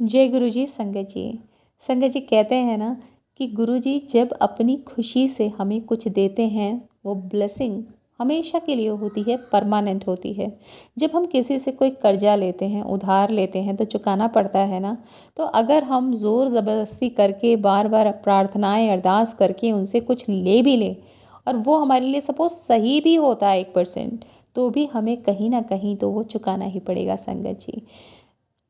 जय गुरु जी। संगत जी, संगत जी कहते हैं ना कि गुरु जी जब अपनी खुशी से हमें कुछ देते हैं, वो ब्लेसिंग हमेशा के लिए होती है, परमानेंट होती है। जब हम किसी से कोई कर्जा लेते हैं, उधार लेते हैं तो चुकाना पड़ता है ना। तो अगर हम ज़ोर ज़बरदस्ती करके बार बार प्रार्थनाएं अरदास करके उनसे कुछ ले भी लें और वो हमारे लिए सपोज सही भी होता है 1%, तो भी हमें कहीं ना कहीं तो वो चुकाना ही पड़ेगा संगत जी।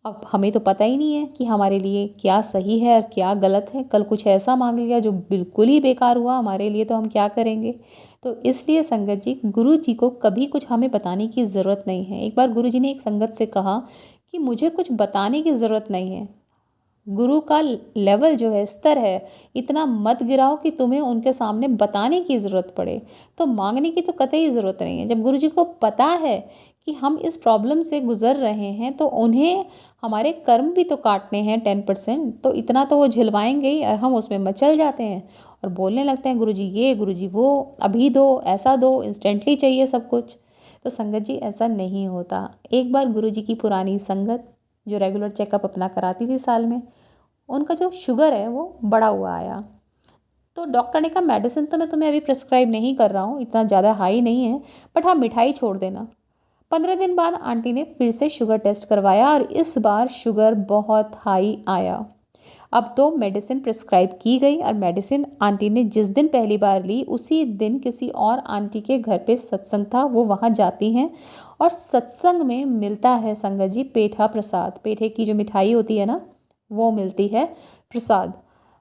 अब हमें तो पता ही नहीं है कि हमारे लिए क्या सही है और क्या गलत है। कल कुछ ऐसा मांग लिया जो बिल्कुल ही बेकार हुआ हमारे लिए, तो हम क्या करेंगे। तो इसलिए संगत जी, गुरु जी को कभी कुछ हमें बताने की ज़रूरत नहीं है। एक बार गुरु जी ने एक संगत से कहा कि मुझे कुछ बताने की ज़रूरत नहीं है। गुरु का लेवल जो है, स्तर है, इतना मत गिराओ कि तुम्हें उनके सामने बताने की ज़रूरत पड़े। तो मांगने की तो कतई ज़रूरत नहीं है। जब गुरु जी को पता है कि हम इस प्रॉब्लम से गुजर रहे हैं, तो उन्हें हमारे कर्म भी तो काटने हैं 10%, तो इतना तो वो झिलवाएंगे ही। और हम उसमें मचल जाते हैं और बोलने लगते हैं गुरु जी ये, गुरु जी वो, अभी दो, ऐसा दो, इंस्टेंटली चाहिए सब कुछ। तो संगत जी ऐसा नहीं होता। एक बार गुरु जी की पुरानी संगत जो रेगुलर चेकअप अपना कराती थी साल में, उनका जो शुगर है वो बढ़ा हुआ आया। तो डॉक्टर ने कहा मेडिसिन तो मैं तुम्हें अभी प्रिस्क्राइब नहीं कर रहा हूँ, इतना ज़्यादा हाई नहीं है, बट हाँ मिठाई छोड़ देना। 15 दिन बाद आंटी ने फिर से शुगर टेस्ट करवाया और इस बार शुगर बहुत हाई आया। अब तो मेडिसिन प्रिस्क्राइब की गई और मेडिसिन आंटी ने जिस दिन पहली बार ली, उसी दिन किसी और आंटी के घर पे सत्संग था, वो वहाँ जाती हैं और सत्संग में मिलता है संगत जी पेठा प्रसाद। पेठे की जो मिठाई होती है ना, वो मिलती है प्रसाद।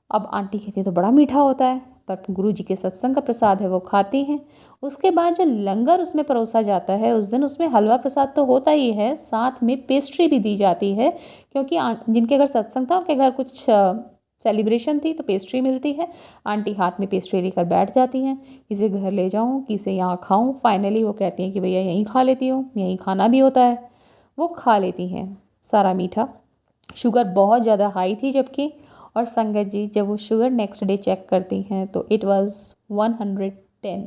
अब आंटी कहती है तो बड़ा मीठा होता है, पर गुरु जी के सत्संग का प्रसाद है वो खाती हैं। उसके बाद जो लंगर उसमें परोसा जाता है, उस दिन उसमें हलवा प्रसाद तो होता ही है, साथ में पेस्ट्री भी दी जाती है। क्योंकि जिनके घर सत्संग था उनके घर कुछ सेलिब्रेशन थी, तो पेस्ट्री मिलती है। आंटी हाथ में पेस्ट्री लेकर बैठ जाती हैं, किसे घर ले जाऊं, किसे यहाँ खाऊं। फाइनली वो कहती हैं कि भैया यहीं खा लेती हूँ, यहीं खाना भी होता है। वो खा लेती हैं सारा मीठा। शुगर बहुत ज़्यादा हाई थी जबकि। और संगत जी जब वो शुगर नेक्स्ट डे चेक करती हैं तो इट वाज 110।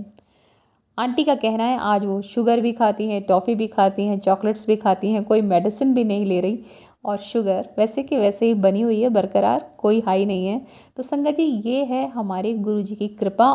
आंटी का कहना है आज वो शुगर भी खाती हैं, टॉफ़ी भी खाती हैं, चॉकलेट्स भी खाती हैं, कोई मेडिसिन भी नहीं ले रही, और शुगर वैसे कि वैसे ही बनी हुई है, बरकरार, कोई हाई नहीं है। तो संगत जी ये है हमारे गुरु जी की कृपा।